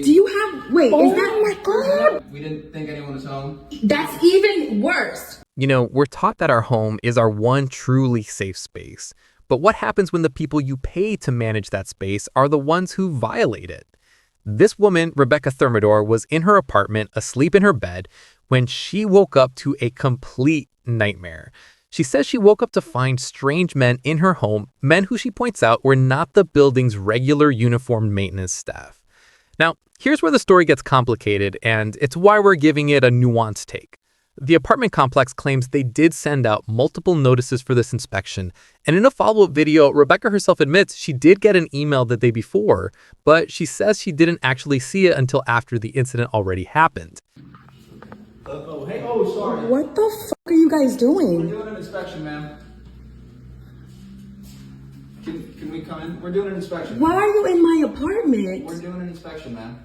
Do you have, wait, oh is that, my God. We didn't think anyone was home. That's even worse. You know, we're taught that our home is our one truly safe space. But what happens when the people you pay to manage that space are the ones who violate it? This woman, Rebecca Thermidor, was in her apartment, asleep in her bed, when she woke up to a complete nightmare. She says she woke up to find strange men in her home, men who she points out were not the building's regular uniformed maintenance staff. Now, here's where the story gets complicated, and it's why we're giving it a nuanced take. The apartment complex claims they did send out multiple notices for this inspection, and in a follow-up video, Rebecca herself admits she did get an email the day before, but she says she didn't actually see it until after the incident already happened. Sorry. What the fuck are you guys We're doing? doing an inspection, ma'am. Can we come in? We're doing an inspection. Why are you in my apartment? We're doing an inspection, ma'am.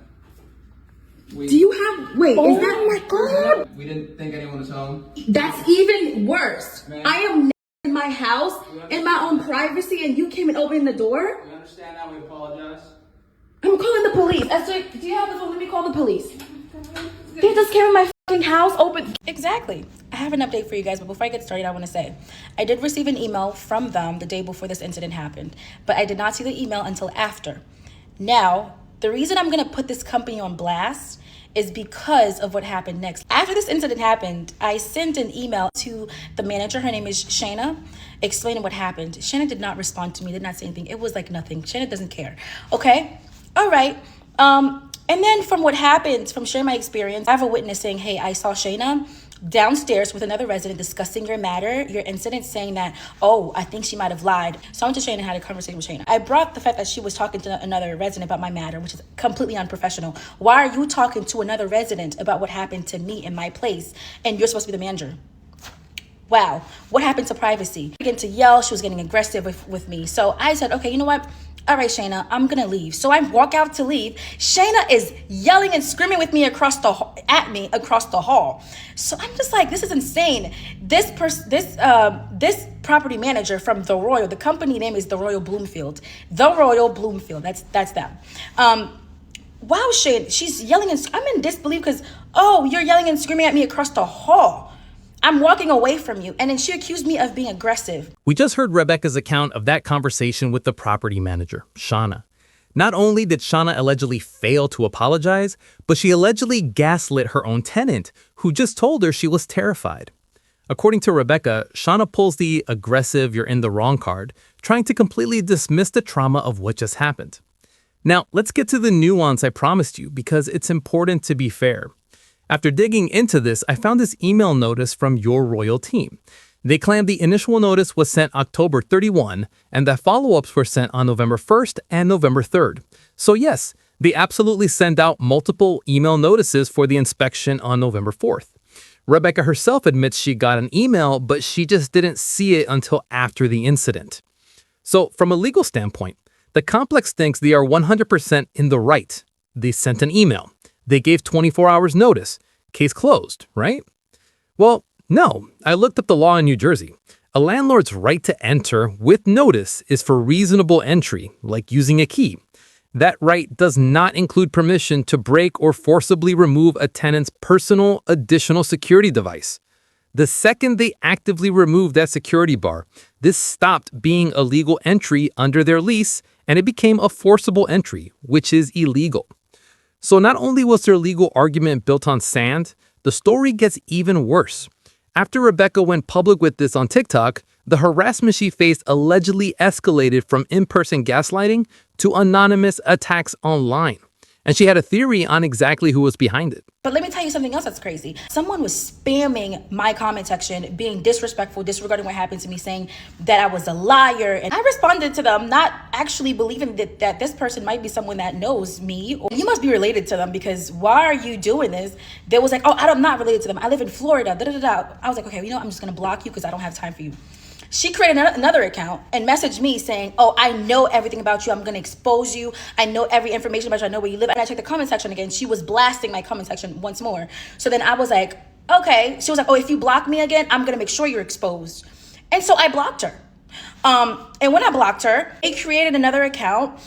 Do you have, wait, Oh is that, my God. We didn't think anyone was home. that's even worse. Man. I am in my house, in my own privacy, and you came and opened the door? We understand that. We apologize. I'm calling the police. Esther, do you have the phone? Let me call the police. They just came in my fucking house open. Exactly. I have an update for you guys, but before I get started, I want to say I did receive an email from them the day before this incident happened, but I did not see the email until after. Now, the reason I'm going to put this company on blast is because of what happened next. After this incident happened, I sent an email to the manager. Her name is Shayna, explaining what happened. Shayna did not respond to me, did not say anything. It was like nothing. Shayna doesn't care. Okay? All right. And then from what happened, from sharing my experience, I have a witness saying, hey, I saw Shayna downstairs with another resident discussing your matter, your incident, saying that, oh, I think she might have lied. So I went to Shayna and had a conversation with Shayna. I brought the fact that she was talking to another resident about my matter, which is completely unprofessional. Why are you talking to another resident about what happened to me in my place, and you're supposed to be the manager? Wow, what happened to privacy? I began to yell. She was getting aggressive with me. So I said, okay, you know what? All right, Shayna, I'm gonna leave. So I walk out to leave. Shayna is yelling and screaming with me across the hall. So I'm just like, this is insane. This property manager from The Royal, the company name is The Royal Bloomfield. The Royal Bloomfield. That's them. Wow, Shayna, she's yelling and I'm in disbelief because, oh, you're yelling and screaming at me across the hall. I'm walking away from you. And then she accused me of being aggressive. We just heard Rebecca's account of that conversation with the property manager, Shauna. Not only did Shauna allegedly fail to apologize, but she allegedly gaslit her own tenant, who just told her she was terrified. According to Rebecca, Shauna pulls the aggressive you're in the wrong card, trying to completely dismiss the trauma of what just happened. Now, let's get to the nuance I promised you, because it's important to be fair. After digging into this, I found this email notice from your Royal team. They claimed the initial notice was sent October 31, and that follow-ups were sent on November 1st and November 3rd. So yes, they absolutely sent out multiple email notices for the inspection on November 4th. Rebecca herself admits she got an email, but she just didn't see it until after the incident. So from a legal standpoint, the complex thinks they are 100% in the right. They sent an email. They gave 24 hours notice. Case closed, right? Well, no. I looked up the law in New Jersey. A landlord's right to enter with notice is for reasonable entry, like using a key. That right does not include permission to break or forcibly remove a tenant's personal additional security device. The second they actively removed that security bar, this stopped being a legal entry under their lease, and it became a forcible entry, which is illegal. So not only was their legal argument built on sand, the story gets even worse. After Rebecca went public with this on TikTok, the harassment she faced allegedly escalated from in-person gaslighting to anonymous attacks online. And she had a theory on exactly who was behind it. But let me tell you something else that's crazy. Someone was spamming my comment section, being disrespectful, disregarding what happened to me, saying that I was a liar. And I responded to them, not actually believing that this person might be someone that knows me. Or you must be related to them, because why are you doing this? They was like, oh, I'm not related to them. I live in Florida. I was like, okay, you know what? I'm just going to block you because I don't have time for you. She created another account and messaged me saying, oh, I know everything about you. I'm going to expose you. I know every information about you. I know where you live. And I checked the comment section again. She was blasting my comment section once more. So then I was like, okay. She was like, oh, if you block me again, I'm going to make sure you're exposed. And so I blocked her. And when I blocked her, it created another account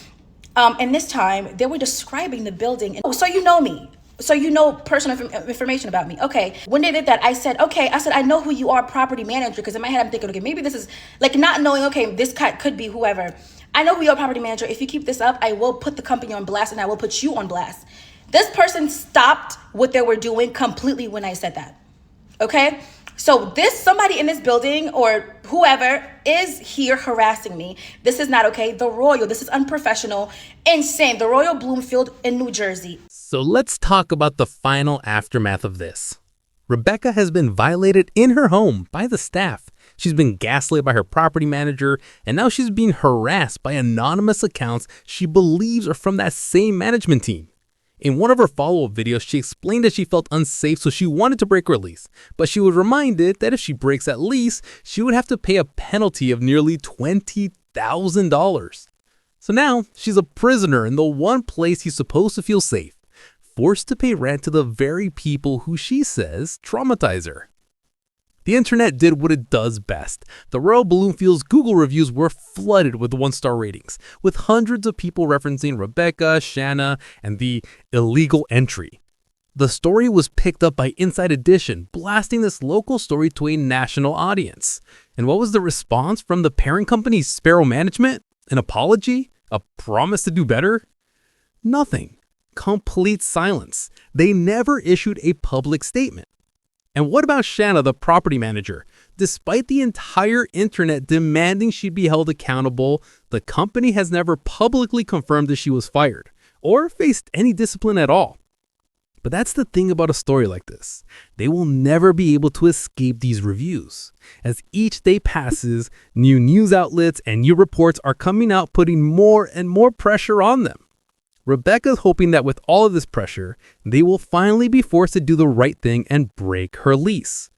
And this time they were describing the building. Oh, so you know me. So you know personal information about me. Okay. When they did that, I said, I know who you are, property manager. Because in my head, I'm thinking, okay, maybe this is like not knowing, okay, this could be whoever. I know who you are, property manager. If you keep this up, I will put the company on blast and I will put you on blast. This person stopped what they were doing completely when I said that. Okay. So somebody in this building or whoever is here harassing me. This is not okay. The Royal, this is unprofessional, insane. The Royal Bloomfield in New Jersey. So let's talk about the final aftermath of this. Rebecca has been violated in her home by the staff. She's been gaslit by her property manager, and now she's being harassed by anonymous accounts she believes are from that same management team. In one of her follow-up videos, she explained that she felt unsafe, so she wanted to break her lease. But she was reminded that if she breaks that lease, she would have to pay a penalty of nearly $20,000. So now she's a prisoner in the one place she's supposed to feel safe, forced to pay rent to the very people who she says traumatize her. The internet did what it does best. The Royal Bloomfield's Google reviews were flooded with 1-star ratings, with hundreds of people referencing Rebecca, Shanna, and the illegal entry. The story was picked up by Inside Edition, blasting this local story to a national audience. And what was the response from the parent company Sparrow Management? An apology? A promise to do better? Nothing. Complete silence. They never issued a public statement. And what about Shanna, the property manager? Despite the entire internet demanding she be held accountable, the company has never publicly confirmed that she was fired or faced any discipline at all. But that's the thing about a story like this. They will never be able to escape these reviews. As each day passes, new news outlets and new reports are coming out, putting more and more pressure on them. Rebecca's hoping that with all of this pressure, they will finally be forced to do the right thing and break her lease.